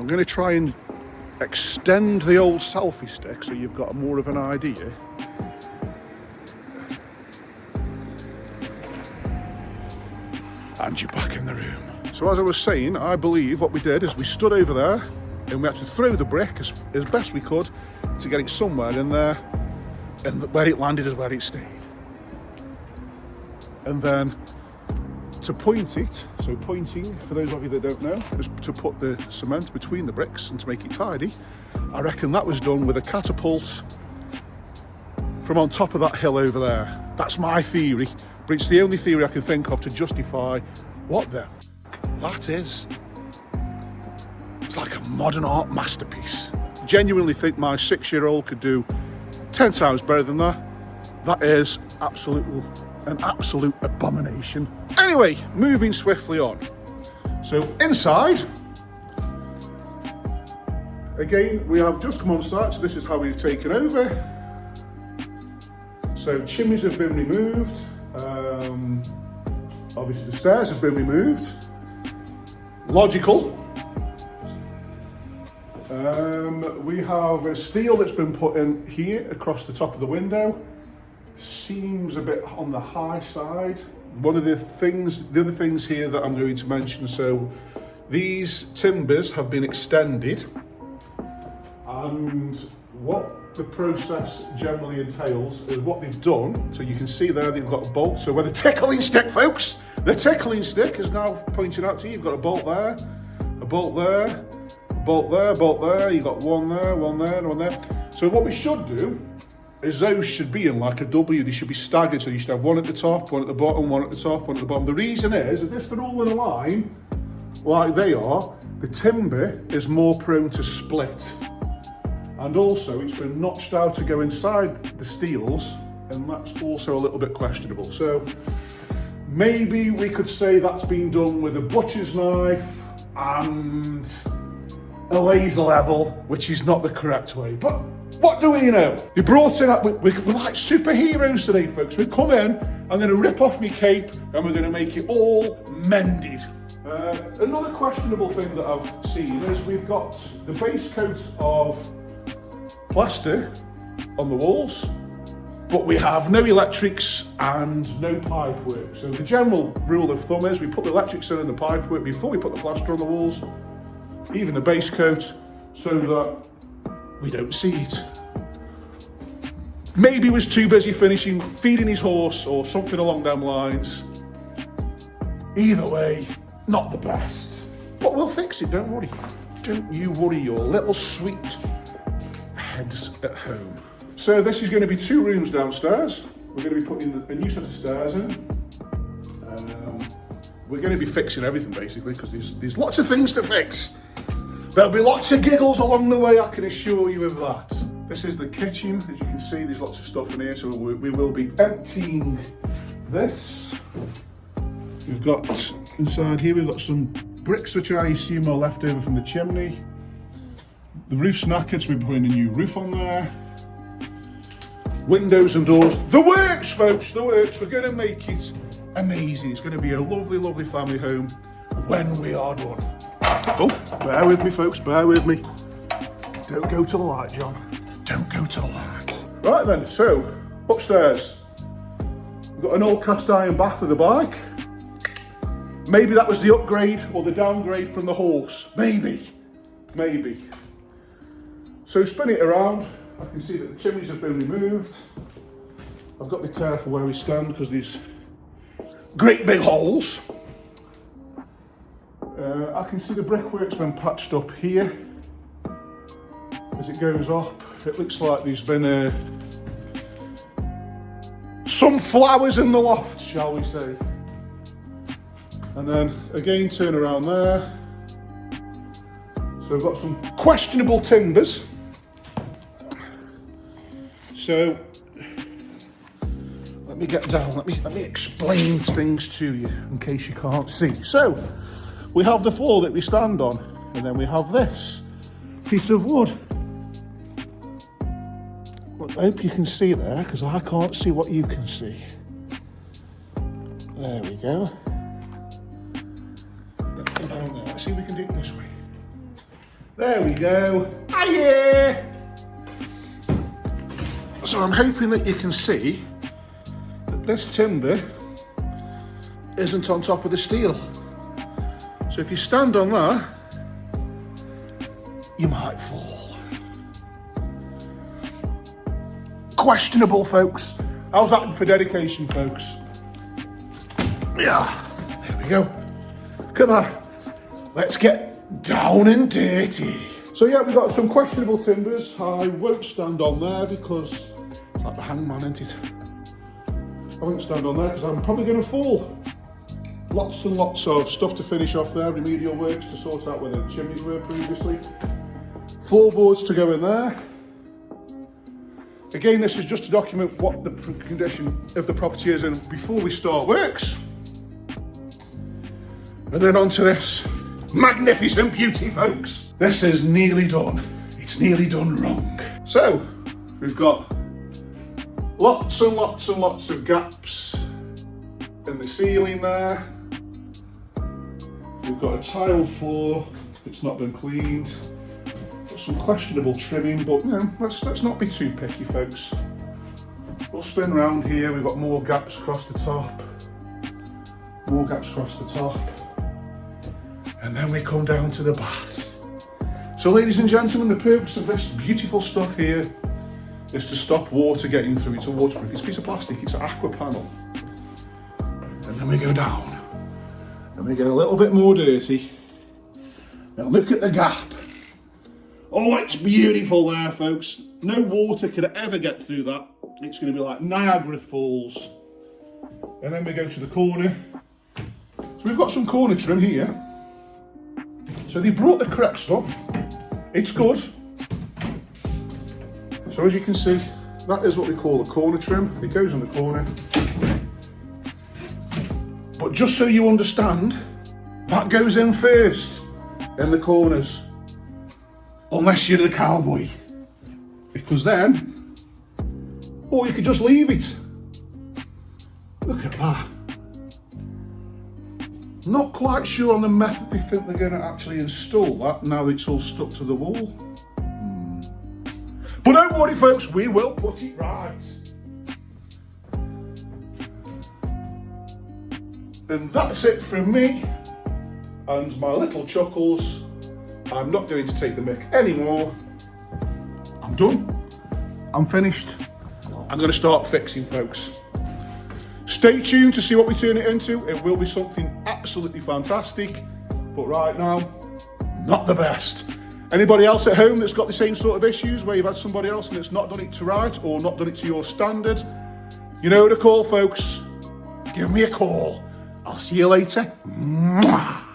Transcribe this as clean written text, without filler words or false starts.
I'm going to try and extend the old selfie stick so you've got more of an idea. And you're back in the room. So as I was saying, I believe what we did is we stood over there and we had to throw the brick as best we could to get it somewhere in there, and where it landed is where it stayed. And then to point it, so pointing, for those of you that don't know, is to put the cement between the bricks and to make it tidy. I reckon that was done with a catapult from on top of that hill over there. That's my theory, but it's the only theory I can think of to justify what the that is. It's like a modern art masterpiece. Genuinely think my 6-year-old could do 10 times better than that. That is an absolute abomination. Anyway, moving swiftly on. So inside, again, we have just come on site, so this is how we've taken over. So chimneys have been removed. Obviously the stairs have been removed. Logical. We have a steel that's been put in here across the top of the window. Seems a bit on the high side. One of the other things here that I'm going to mention, so these timbers have been extended, and what the process generally entails is what they've done. So you can see there they've got a bolt. So where the tickling stick, folks, the tickling stick is now pointing out to you. You've got a bolt there, a bolt there, bolt there, bolt there. You've got one there, one there, and one there. So what we should do is those should be in like a W. They should be staggered. So you should have one at the top, one at the bottom, one at the top, one at the bottom. The reason is that if they're all in a line like they are, the timber is more prone to split. And also it's been notched out to go inside the steels, and that's also a little bit questionable. So maybe we could say that's been done with a butcher's knife and a laser level, which is not the correct way. But what do we know? They brought in, we're like superheroes today, folks. We come in, I'm going to rip off my cape and we're going to make it all mended. Another questionable thing that I've seen is we've got the base coat of plaster on the walls, but we have no electrics and no pipe work. So the general rule of thumb is we put the electrics in and the pipe work before we put the plaster on the walls, even the base coat, so that we don't see it. Maybe he was too busy feeding his horse or something along them lines. Either way, not the best. But we'll fix it, don't worry. Don't you worry your little sweet heads at home. So this is going to be 2 rooms downstairs. We're going to be putting a new set of stairs in. We're going to be fixing everything basically, because there's lots of things to fix. There'll be lots of giggles along the way, I can assure you of that. This is the kitchen. As you can see, there's lots of stuff in here, so we will be emptying this. We've got, inside here, we've got some bricks which I assume are left over from the chimney. The roof's knackered, so we're putting a new roof on there. Windows and doors. The works, folks, the works. We're going to make it amazing. It's going to be a lovely, lovely family home when we are done. Oh, bear with me, folks, bear with me. Don't go to the light, John. Don't go to the light. Right then, so, upstairs. We've got an old cast iron bath with a bike. Maybe that was the upgrade or the downgrade from the horse. Maybe. So spin it around. I can see that the chimneys have been removed. I've got to be careful where we stand because there's great big holes. I can see the brickwork's been patched up here. As it goes up, it looks like there's been some flowers in the loft, shall we say. And then again, turn around there. So we've got some questionable timbers. So let me get down, let me explain things to you in case you can't see. So we have the floor that we stand on, and then we have this piece of wood. Look, I hope you can see there, because I can't see what you can see. There we go. Let's go down there. Let's see if we can do it this way. There we go. Hiya! So I'm hoping that you can see that this timber isn't on top of the steel. So if you stand on that, you might fall. Questionable, folks. How's that for dedication, folks? Yeah, there we go. Look at that. Let's get down and dirty. So yeah, we've got some questionable timbers. I won't stand on there because it's like the hangman, isn't it? I won't stand on there because I'm probably going to fall. Lots and lots of stuff to finish off there, remedial works to sort out where the chimneys were previously. Floorboards to go in there. Again, this is just to document what the condition of the property is in before we start works. And then onto this magnificent beauty, folks. This is nearly done. It's nearly done wrong. So, we've got lots and lots and lots of gaps in the ceiling there. We've got a tiled floor that's not been cleaned. Got some questionable trimming, but you know, let's not be too picky, folks. We'll spin around here. We've got more gaps across the top. More gaps across the top. And then we come down to the bath. So ladies and gentlemen, the purpose of this beautiful stuff here is to stop water getting through. It's a waterproof, it's a piece of plastic, it's an aqua panel. And then we go down and we get a little bit more dirty. Now look at the gap. Oh, it's beautiful there, folks. No water could ever get through that. It's going to be like Niagara Falls. And then we go to the corner. So we've got some corner trim here. So they brought the correct stuff. It's good. So as you can see, that is what we call a corner trim. It goes in the corner. But just so you understand, that goes in first in the corners. Unless you're the cowboy. Because then, or you could just leave it. Look at that. Not quite sure on the method they think they're going to actually install that now it's all stuck to the wall. But don't worry, folks, we will put it right. And that's it from me and my little chuckles. I'm not going to take the mick anymore. I'm done. I'm finished. I'm going to start fixing, folks. Stay tuned to see what we turn it into. It will be something absolutely fantastic, but right now, not the best. Anybody else at home that's got the same sort of issues where you've had somebody else and it's not done it to right or not done it to your standard, you know who to call, folks. Give me a call. I'll see you later. Mwah.